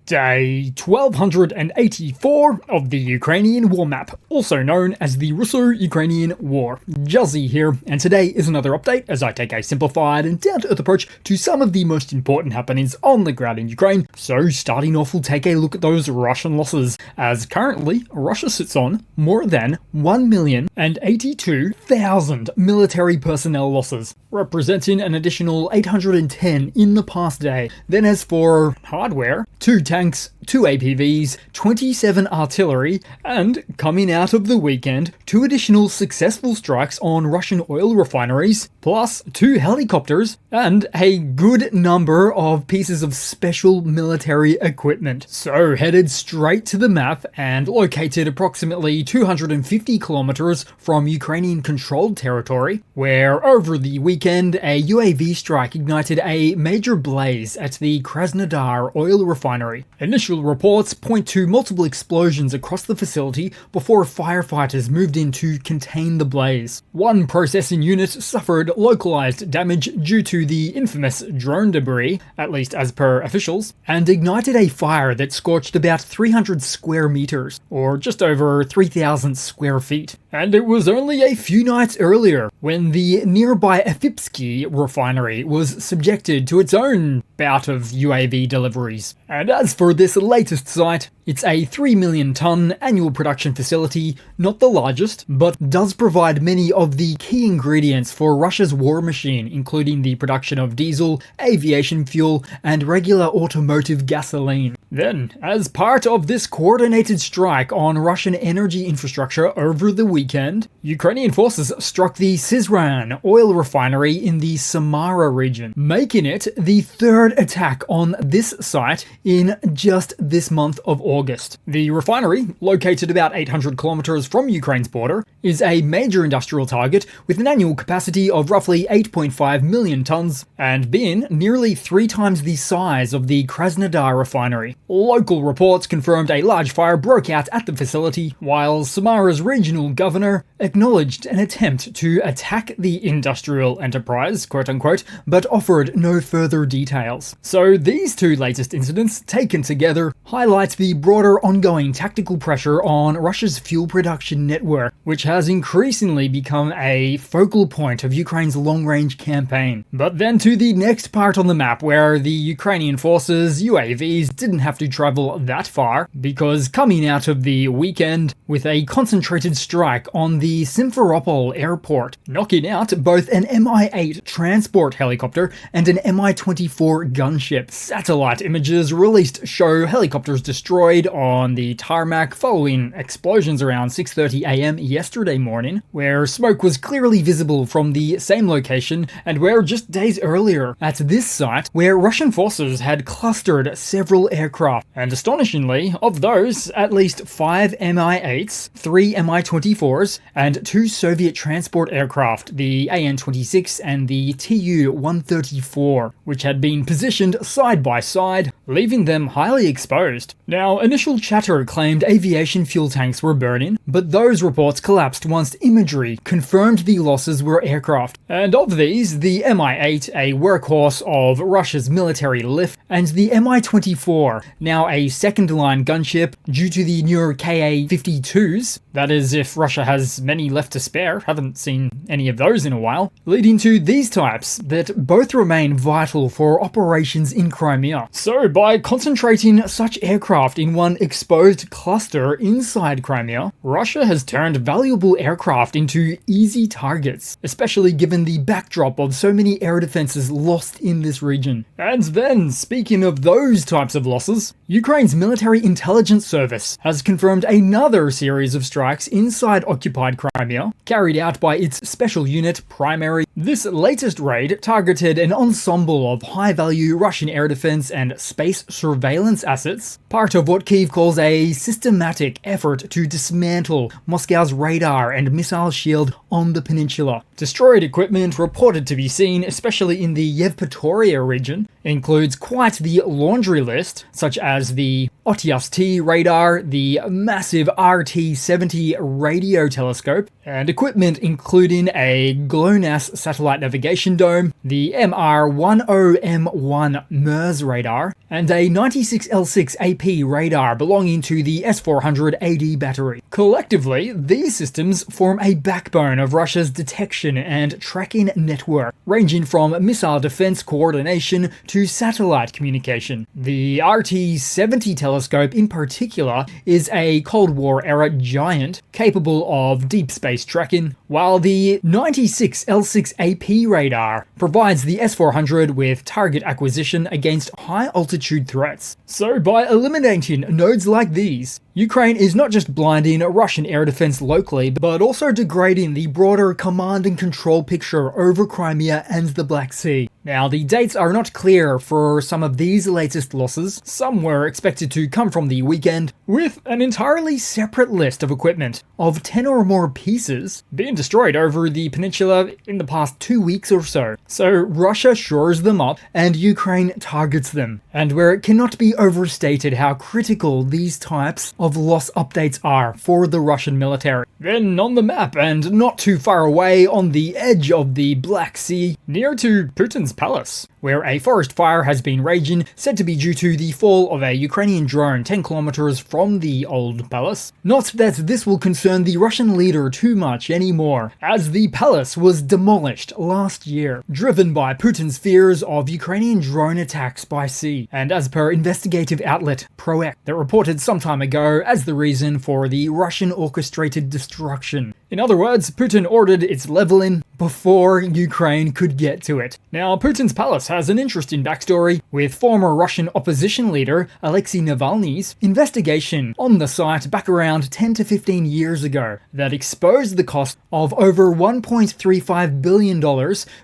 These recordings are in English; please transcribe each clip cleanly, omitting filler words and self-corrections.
Day 1284 of the Ukrainian War Map, also known as the Russo-Ukrainian War. Juzzie here, and today is another update as I take a simplified and down-to-earth approach to some of the most important happenings on the ground in Ukraine. So starting off, we'll take a look at those Russian losses, as currently Russia sits on more than 1,082,000 military personnel losses, representing an additional 810 in the past day. Then as for hardware, 2 tanks, 2 APVs, 27 artillery, and coming out of the weekend, 2 additional successful strikes on Russian oil refineries, plus 2 helicopters, and a good number of pieces of special military equipment. So headed straight to the map and located approximately 250 kilometers from Ukrainian controlled territory, where over the weekend a UAV strike ignited a major blaze at the Krasnodar oil refinery. Initial reports point to multiple explosions across the facility before firefighters moved in to contain the blaze. One processing unit suffered localized damage due to the infamous drone debris, at least as per officials, and ignited a fire that scorched about 300 square meters, or just over 3,000 square feet. And it was only a few nights earlier when the nearby Efipsky refinery was subjected to its own bout of UAV deliveries. And as for this latest site, it's a 3 million ton annual production facility, not the largest, but does provide many of the key ingredients for Russia's war machine, including the production of diesel, aviation fuel, and regular automotive gasoline. Then, as part of this coordinated strike on Russian energy infrastructure over the weekend, Ukrainian forces struck the Syzran oil refinery in the Samara region, making it the third attack on this site in just this month of August. The refinery, located about 800 kilometers from Ukraine's border, is a major industrial target with an annual capacity of roughly 8.5 million tons and being nearly 3 times the size of the Krasnodar refinery. Local reports confirmed a large fire broke out at the facility, while Samara's regional governor acknowledged an attempt to attack the industrial enterprise, quote-unquote, but offered no further details. So these 2 latest incidents, taken together, highlight the broader ongoing tactical pressure on Russia's fuel production network, which has increasingly become a focal point of Ukraine's long-range campaign. But then to the next part on the map, where the Ukrainian forces' UAVs didn't have to travel that far, because coming out of the weekend with a concentrated strike on the Simferopol airport, knocking out both an Mi-8 transport helicopter and an Mi-24 gunship. Satellite images released show helicopters destroyed on the tarmac following explosions around 6:30 a.m. yesterday morning, where smoke was clearly visible from the same location, and where just days earlier at this site, where Russian forces had clustered several aircraft. And astonishingly, of those, at least 5 Mi-8s, 3 Mi-24s, and 2 Soviet transport aircraft, the An-26 and the Tu-134, which had been positioned side by side, leaving them highly exposed. Now, initial chatter claimed aviation fuel tanks were burning, but those reports collapsed once imagery confirmed the losses were aircraft. And of these, the Mi-8, a workhorse of Russia's military lift, and the Mi-24, now a second-line gunship due to the newer Ka-52s, that is if Russia has many left to spare, haven't seen any of those in a while, leading to these types that both remain vital for operations in Crimea. So by concentrating such aircraft in one exposed cluster inside Crimea, Russia has turned valuable aircraft into easy targets, especially given the backdrop of so many air defenses lost in this region. And then, speaking of those types of losses, Ukraine's military intelligence service has confirmed another series of strikes inside occupied Crimea, carried out by its special unit, Primary. This latest raid targeted an ensemble of high-value Russian air defense and space surveillance assets, part of what Kyiv calls a systematic effort to dismantle Moscow's radar and missile shield on the peninsula. Destroyed equipment reported to be seen, especially in the Yevpatoria region, includes quite the laundry list, such as the Otyust-T radar, the massive RT-70 radio telescope, and equipment including a GLONASS satellite navigation dome, the MR-10M1 MERS radar, and a 96L6 AP radar belonging to the S-400 AD battery. Collectively, these systems form a backbone of Russia's detection and tracking network, ranging from missile defense coordination to satellite communication. The RT-70 telescope in particular is a Cold War-era giant capable of deep space tracking, while the 96L6 AP radar provides the S-400 with target acquisition against high-altitude threats. So by eliminating nodes like these, Ukraine is not just blinding Russian air defense locally, but also degrading the broader command and control picture over Crimea and the Black Sea. Now, the dates are not clear for some of these latest losses. Some were expected to come from the weekend, with an entirely separate list of equipment of 10 or more pieces being destroyed over the peninsula in the past 2 weeks or so. So Russia shores them up and Ukraine targets them, and where it cannot be overstated how critical these types of loss updates are for the Russian military. Then on the map, and not too far away on the edge of the Black Sea, near to Putin's palace, where a forest fire has been raging, said to be due to the fall of a Ukrainian drone 10 kilometers from the old palace. Not that this will concern the Russian leader too much anymore, as the palace was demolished last year, driven by Putin's fears of Ukrainian drone attacks by sea, and as per investigative outlet Proec, that reported some time ago as the reason for the Russian orchestrated destruction. In other words, Putin ordered its leveling before Ukraine could get to it. Now, Putin's palace has an interesting backstory, with former Russian opposition leader Alexei Navalny's investigation on the site back around 10 to 15 years ago that exposed the cost of over $1.35 billion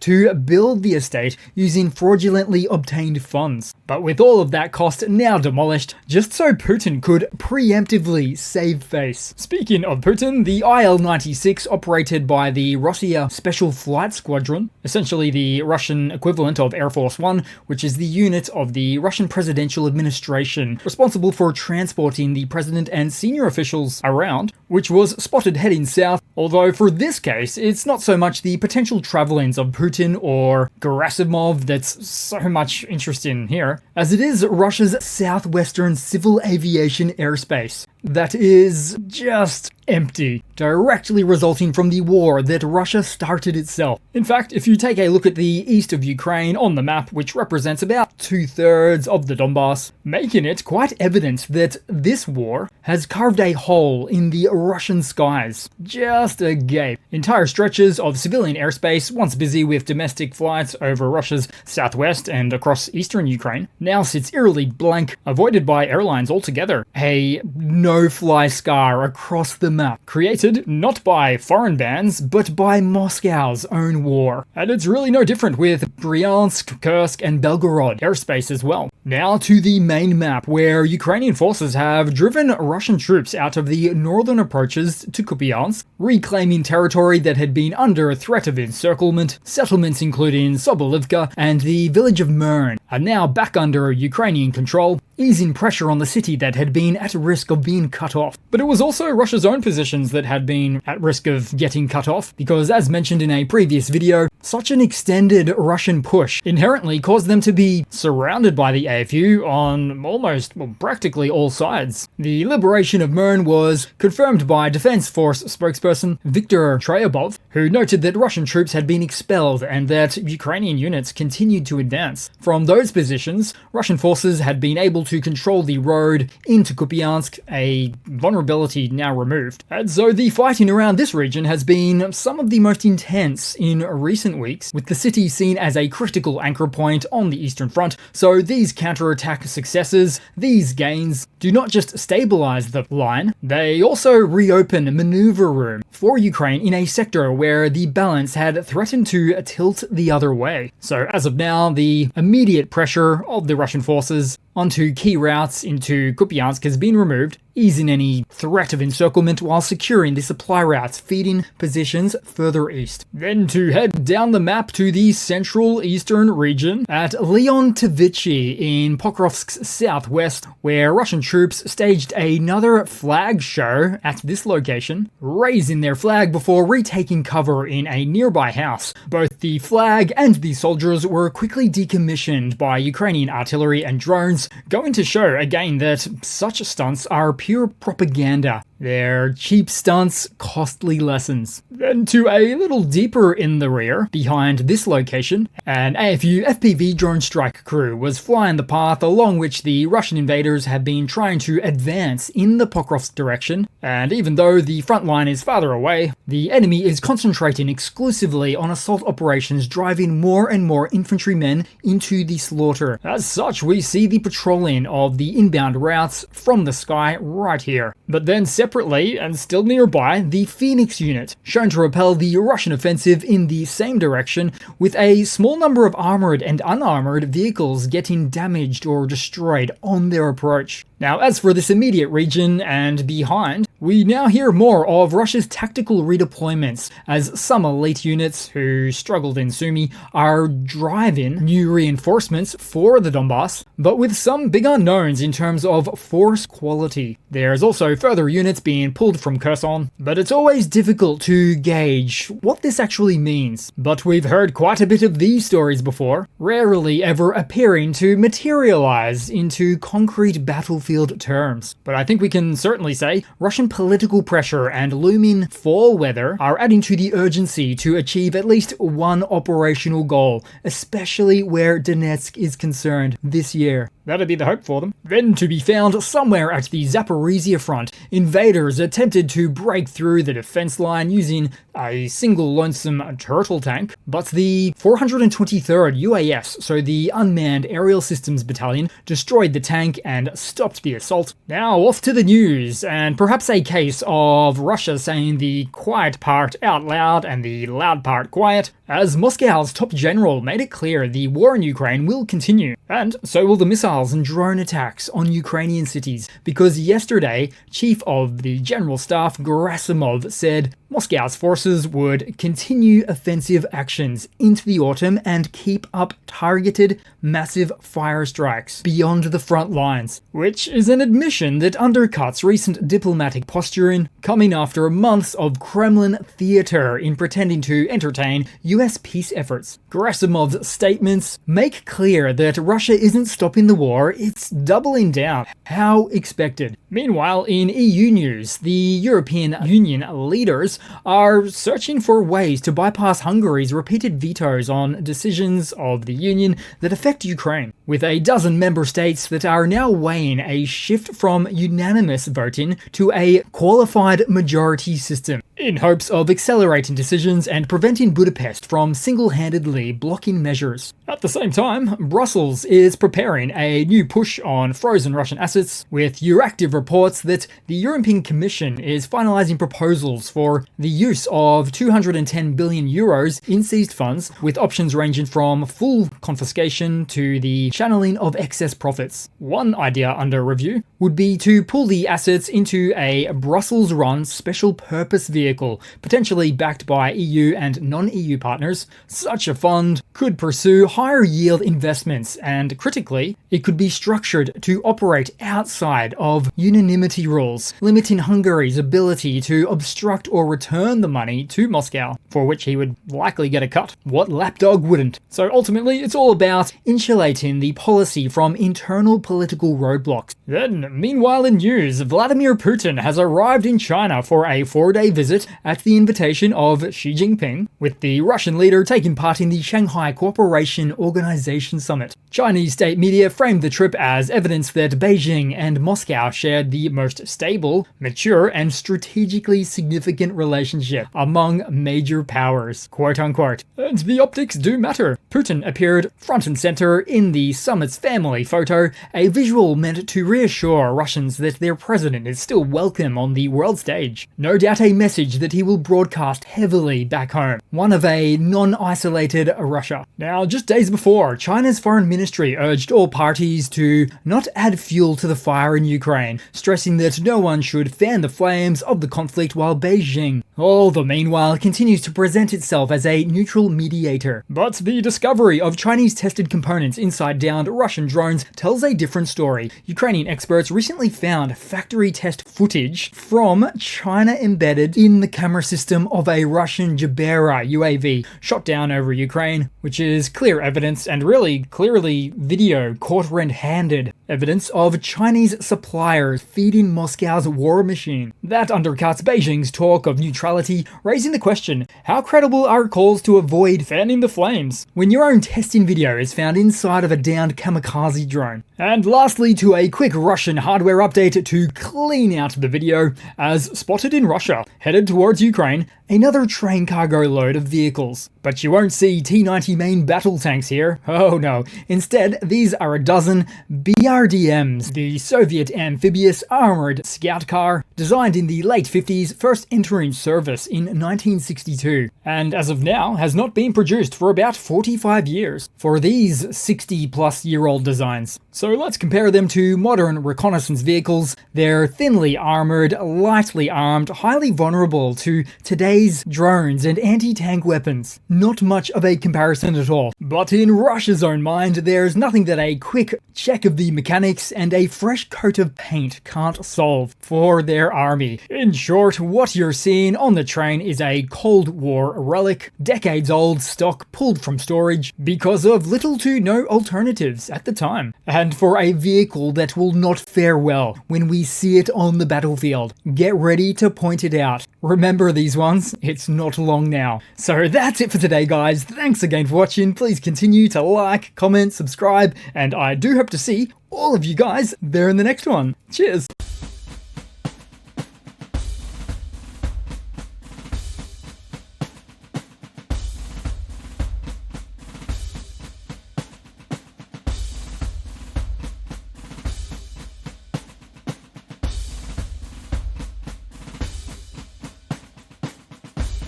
to build the estate using fraudulently obtained funds. But with all of that cost now demolished, just so Putin could preemptively save face. Speaking of Putin, the IL-96 operated by the Russia Special Flight Squadron, essentially the Russian equivalent of Air Force One, which is the unit of the Russian presidential administration responsible for transporting the president and senior officials around, which was spotted heading south, although for this case, it's not so much the potential travel-ins of Putin or Gerasimov that's so much interesting here, as it is Russia's southwestern civil aviation airspace that is just empty, directly resulting from the war that Russia started itself. In fact, if you take a look at the east of Ukraine on the map, which represents about 2/3 of the Donbass, making it quite evident that this war has carved a hole in the Russian skies. Just a gape. Entire stretches of civilian airspace, once busy with domestic flights over Russia's southwest and across eastern Ukraine, now sits eerily blank, avoided by airlines altogether. A no-fly scar across the map, created not by foreign bans, but by Moscow's own war. And it's really no different with Bryansk, Kursk, and Belgorod airspace as well. Now to the main map, where Ukrainian forces have driven Russian troops out of the northern approaches to Kupiansk, reclaiming territory that had been under threat of encirclement. Settlements including Sobolivka and the village of Mern are now back under Ukrainian control, easing pressure on the city that had been at risk of being cut off. But it was also Russia's own positions that had been at risk of getting cut off, because as mentioned in a previous video, such an extended Russian push inherently caused them to be surrounded by the AFU on practically all sides. The liberation of Mern was confirmed by Defense Force spokesperson Viktor Trayabov, who noted that Russian troops had been expelled and that Ukrainian units continued to advance. From those positions, Russian forces had been able to control the road into Kupiansk, a vulnerability now removed. And so the fighting around this region has been some of the most intense in recent weeks, with the city seen as a critical anchor point on the Eastern Front. So these counterattack successes, these gains, do not just stabilize the line, they also reopen maneuver room for Ukraine in a sector where the balance had threatened to tilt the other way. So as of now, the immediate pressure of the Russian forces onto key routes into Kupiansk has been removed, easing any threat of encirclement while securing the supply routes feeding positions further east. Then to head down the map to the central eastern region at Leontovichy in Pokrovsk's southwest, where Russian troops staged another flag show at this location, raising their flag before retaking cover in a nearby house. Both the flag and the soldiers were quickly decommissioned by Ukrainian artillery and drones, going to show again that such stunts are pure propaganda. They're cheap stunts, costly lessons. Then to a little deeper in the rear, behind this location, an AFU FPV drone strike crew was flying the path along which the Russian invaders have been trying to advance in the Pokrovsk direction, and even though the front line is farther away, the enemy is concentrating exclusively on assault operations, driving more and more infantrymen into the slaughter. As such, we see the patrolling of the inbound routes from the sky right here. But then separately, and still nearby, the Phoenix unit, shown to repel the Russian offensive in the same direction, with a small number of armored and unarmored vehicles getting damaged or destroyed on their approach. Now, as for this immediate region and behind, we now hear more of Russia's tactical redeployments, as some elite units who struggled in Sumy are driving new reinforcements for the Donbass, but with some big unknowns in terms of force quality. There's also further units being pulled from Kherson, but it's always difficult to gauge what this actually means. But we've heard quite a bit of these stories before, rarely ever appearing to materialize into concrete battlefield terms. But I think we can certainly say Russian political pressure and looming fall weather are adding to the urgency to achieve at least one operational goal, especially where Donetsk is concerned this year. That'd be the hope for them. Then to be found somewhere at the Zaporizhia front, invaders attempted to break through the defense line using a single lonesome turtle tank, but the 423rd UAS, so the Unmanned Aerial Systems Battalion, destroyed the tank and stopped the assault. Now off to the news, and perhaps a case of Russia saying the quiet part out loud and the loud part quiet, as Moscow's top general made it clear the war in Ukraine will continue, and so will the missiles and drone attacks on Ukrainian cities, because yesterday, Chief of the General Staff Gerasimov said Moscow's forces would continue offensive actions into the autumn and keep up targeted, massive fire strikes beyond the front lines, which is an admission that undercuts recent diplomatic posturing, coming after months of Kremlin theater in pretending to entertain US peace efforts. Gerasimov's statements make clear that Russia isn't stopping the war, it's doubling down. How expected. Meanwhile, in EU news, the European Union leaders are searching for ways to bypass Hungary's repeated vetoes on decisions of the Union that affect Ukraine, with a dozen member states that are now weighing a shift from unanimous voting to a qualified majority system, in hopes of accelerating decisions and preventing Budapest from single-handedly blocking measures. At the same time, Brussels is preparing a new push on frozen Russian assets, with Euractiv reports that the European Commission is finalizing proposals for the use of 210 billion euros in seized funds, with options ranging from full confiscation to the channeling of excess profits. One idea under review would be to pull the assets into a Brussels-run special purpose vehicle, potentially backed by EU and non-EU partners. Such a fund could pursue higher yield investments, and critically, it could be structured to operate outside of unanimity rules, limiting Hungary's ability to obstruct or return the money to Moscow, for which he would likely get a cut. What lapdog wouldn't? So ultimately, it's all about insulating the policy from internal political roadblocks. Then, meanwhile in news, Vladimir Putin has arrived in China for a 4-day visit at the invitation of Xi Jinping, with the Russian leader taking part in the Shanghai Cooperation Organization Summit. Chinese state media framed the trip as evidence that Beijing and Moscow shared the most stable, mature, and strategically significant relationship among major powers, quote-unquote. And the optics do matter. Putin appeared front and center in the summit's family photo, a visual meant to reassure Russians that their president is still welcome on the world stage. No doubt a message footage that he will broadcast heavily back home, one of a non-isolated Russia. Now, just days before, China's foreign ministry urged all parties to not add fuel to the fire in Ukraine, stressing that no one should fan the flames of the conflict while Beijing, all the meanwhile, continues to present itself as a neutral mediator. But the discovery of Chinese tested components inside downed Russian drones tells a different story. Ukrainian experts recently found factory test footage from China embedded in the camera system of a Russian Jabera UAV shot down over Ukraine, which is clear evidence, and really clearly video caught red-handed evidence of Chinese suppliers feeding Moscow's war machine. That undercuts Beijing's talk of neutrality, raising the question, how credible are calls to avoid fanning the flames when your own testing video is found inside of a downed kamikaze drone? And lastly, to a quick Russian hardware update to clean out the video, as spotted in Russia, headed towards Ukraine, another train cargo load of vehicles. But you won't see T-90 main battle tanks here, oh no. Instead, these are a dozen BRDMs, the Soviet amphibious armored scout car, designed in the late 50s, first entering service in 1962, and as of now has not been produced for about 45 years for these 60-plus-year-old designs. So let's compare them to modern reconnaissance vehicles. They're thinly armored, lightly armed, highly vulnerable to today's drones and anti-tank weapons. Not much of a comparison at all. But in Russia's own mind, there's nothing that a quick check of the mechanics and a fresh coat of paint can't solve for their army. In short, what you're seeing on the train is a Cold War relic, decades old stock pulled from storage because of little to no alternatives at the time. And for a vehicle that will not fare well when we see it on the battlefield, get ready to point it out. Remember these ones, it's not long now. So that's it for today, guys. Thanks again for watching. Please continue to like, comment, subscribe, and I do hope to see all of you guys there in the next one. Cheers!